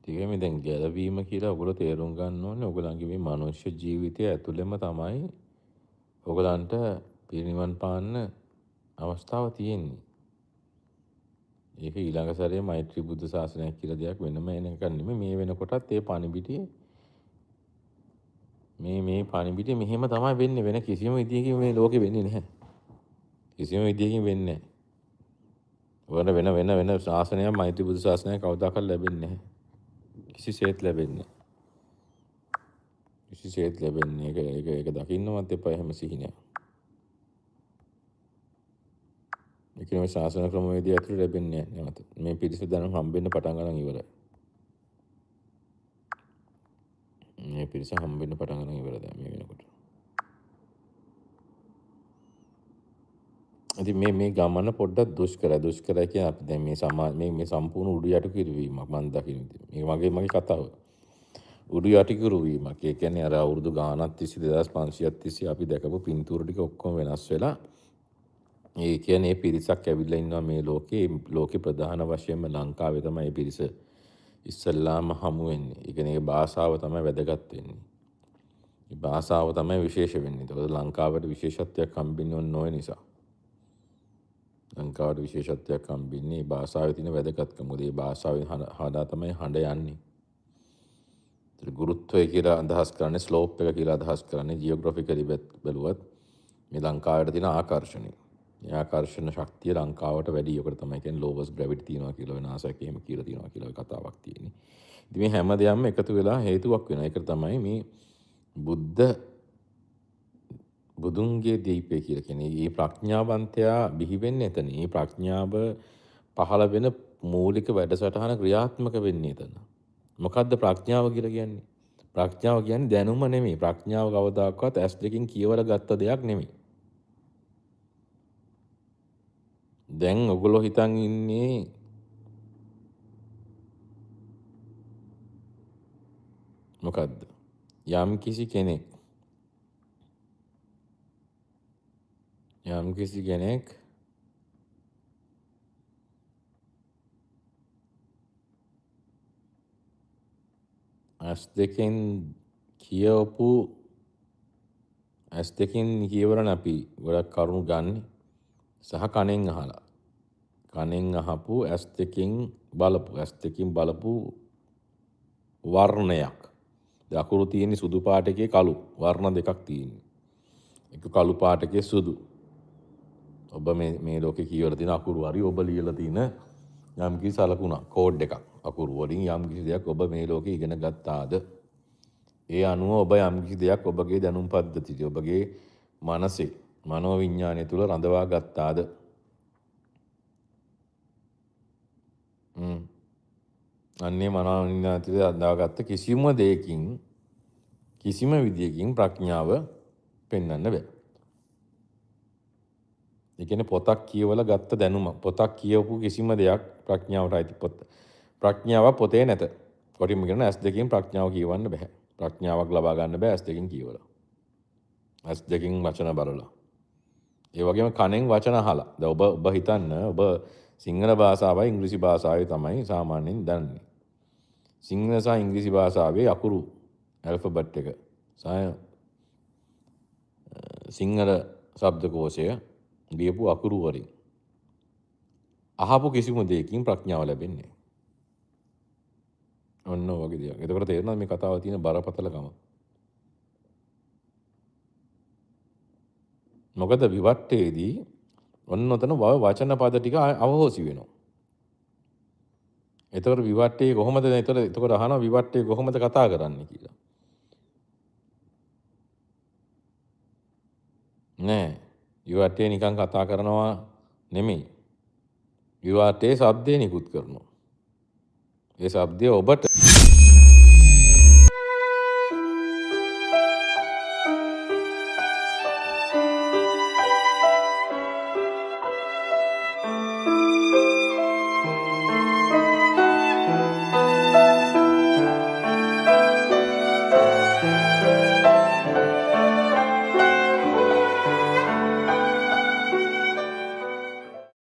ඒකයි මේ දැන් ගැලවීම කියලා ඔයගොල්ලෝ තේරුම් ගන්න ඕනේ. ඔයගොල්ලන්ගේ මේ මනුෂ්‍ය ජීවිතය ඇතුළෙම තමයි ඔයගොල්ලන්ට පිරිනිවන් පාන්න අවස්ථාව තියෙන්නේ. ඒක ඊළඟ සැරේ මෛත්‍රී බුද්ධ ශාසනයක් කියලා දෙයක් වෙනම එන එකක් නෙමෙයි. මේ වෙනකොටත් ඒ පණිවිඩය මේ පණිවිඩය මෙහෙම තමයි වෙන්නේ. වෙන කිසිම විදියකින් මේ ලෝකෙ වෙන්නේ නැහැ. කිසිම විදියකින් වෙන්නේ නැහැ. වෙන ශාසනයක් මෛත්‍රී බුද්ධ ශාසනයක් කවදාකවත් ලැබෙන්නේ නැහැ. කිසිසේත් ලැබෙන්නේ ඒක දකින්නවත් එපා එහෙම සිහිනයක්. ඒක නෙමෙයි ශාසන ක්‍රමවේදය ඇතුළේ ලැබෙන්නේ නැහැ නැවත. මේ පිරිස දැන් හම්බෙන්න පටන් ගන්න ඉවරයි. මේ පිරිස හම්බෙන්න පටන් ගන්න ඉවරයි දැන් මේ වෙනකොට. ඉතින් මේ ගමන පොඩ්ඩක් දුෂ්කරයි කියන්නේ අපි දැන් මේ සම්පූර්ණ උඩු යටි කිරීමක් මම දකින්න. මේ මගේ කතාව. උඩු යටි කිරීමක්. ඒ කියන්නේ අර අවුරුදු ගානක් තිස්සේ 2500ක් තිස්සේ අපි දැකපු පින්තූර ටික ඔක්කොම වෙනස් වෙලා ඒ කියන්නේ පිරිසක් ඇවිල්ලා ඉන්නවා මේ ලෝකේ ප්‍රධාන වශයෙන්ම ලංකාවේ තමයි මේ පිරිස ඉස්සල්ලාම හමු වෙන්නේ. ඒ කියන්නේ භාෂාව තමයි වැදගත් වෙන්නේ. මේ භාෂාව තමයි විශේෂ වෙන්නේ. ඒකද ලංකාවට විශේෂත්වයක් හම්බෙන්නේ ඔය නිසා. ලංකාවට විශේෂත්වයක් හම්බෙන්නේ භාෂාවේ තියෙන වැදගත්කම. මොකද මේ භාෂාවෙන් හදා තමයි හඬ යන්නේ. ගුරුත්වය කියලා අදහස් කරන්නේ ස්ලෝප් එක කියලා අදහස් කරන්නේ ජියෝග්‍රැෆිකලි බැලුවත් මේ ලංකාවට තියෙන ආකර්ෂණය. මේ ආකර්ෂණ ශක්තිය ලංකාවට වැඩි. ඒකට තමයි කියන්නේ ලෝවස් ග්‍රැවිටි තියෙනවා කියලා වෙනාසයක් එහෙම කියලා තියෙනවා කියලා කතාවක් තියෙන්නේ. ඉතින් මේ හැම දෙයක්ම එකතු වෙලා හේතුවක් වෙනවා. ඒක තමයි මේ බුදුන්ගේ දීපේ කියලා කියන්නේ. මේ ප්‍රඥාවන්තයා බිහි වෙන්නේ එතන. මේ ප්‍රඥාව පහළ වෙන මූලික වැඩසටහන ක්‍රියාත්මක වෙන්නේ එතන. මොකද්ද ප්‍රඥාව කියලා කියන්නේ? ප්‍රඥාව කියන්නේ දැනුම නෙමෙයි. ප්‍රඥාව කවදාකවත් ඇස් දෙකෙන් කියවලා ගත්ත දෙයක් නෙමෙයි. දැන් ඔයගොල්ලෝ හිතන් ඉන්නේ මොකද්ද? යම් කිසි කෙනෙක් ඇස් දෙකෙන් කියවරන අපි ගොඩක් කරුණු ගන්න සහ කනෙන් අහලා. කනෙන් අහපු ඇස් දෙකෙන් බලපු වර්ණයක්. අකුරු තියෙන්නේ සුදු පාට එකේ කළු වර්ණ දෙකක් තියෙන්නේ. එක කළු පාට එකේ සුදු. ඔබ මේ ලෝකේ කියවලා තියෙන අකුරු හරි ඔබ ලියලා තියෙන යම් කිසි සලකුණක් කෝඩ් එකක් අකුරු වලින් යම් කිසි දෙයක් ඔබ මේ ලෝකේ ඉගෙන ගත්තාද? ඒ අනුව ඔබ යම් කිසි දෙයක් ඔබගේ දැනුම් පද්ධතිය ඔබගේ මනසේ මනෝවිඤ්ඤාණය තුල රඳවා ගත්තාද? අන්නේ මනෝවිඤ්ඤාණය තුල රඳවාගත්ත කිසිම දෙයකින් කිසිම විදියකින් ප්‍රඥාව පෙන්වන්න බෑ. ඒ කියන්නේ පොතක් කියවලා ගත්ත දැනුම පොතක් කියවපු කිසිම දෙයක් ප්‍රඥාවට අයිති ප්‍රඥාව පොතේ නැත. කොටින්ම කියන ඇස් දෙකෙන් ප්‍රඥාව කියවන්න බෑ. ප්‍රඥාවක් ලබා ගන්න බෑ ඇස් දෙකෙන් කියවලා. ඇස් දෙකෙන් වචන බලලා. ඒ වගේම කනෙන් වචන අහලා. දැන් ඔබ හිතන්න ඔබ සිංහල භාෂාවයි ඉංග්‍රීසි භාෂාවයි තමයි සාමාන්‍යයෙන් දන්නේ. සිංහල සහ ඉංග්‍රීසි භාෂාවේ අකුරු ඇල්ෆබෙට් එක සිංහල ශබ්දකෝෂය ලියපු අකුරු වලින් අහපු කිසිම දෙයකින් ප්‍රඥාව ලැබෙන්නේ. ඔන්න ඔය වගේ දෙයක්. එතකොට තේරෙනවද මේ කතාවේ තියෙන බරපතලකම? මොකද විවට්ටේදී ඔන්න ඔතන වචන පද ටික අවහොසි වෙනවා. එතකොට විවට්ටේ කොහොමද එතකොට අහනවා විවට්ටේ කොහොමද කතා කරන්නේ කියලා. නෑ. විවට්ටේ නිකන් කතා කරනවා නෙමෙයි. විවට්ටේ ශබ්දේ නිකුත් කරනවා. ඒ ශබ්දය ඔබට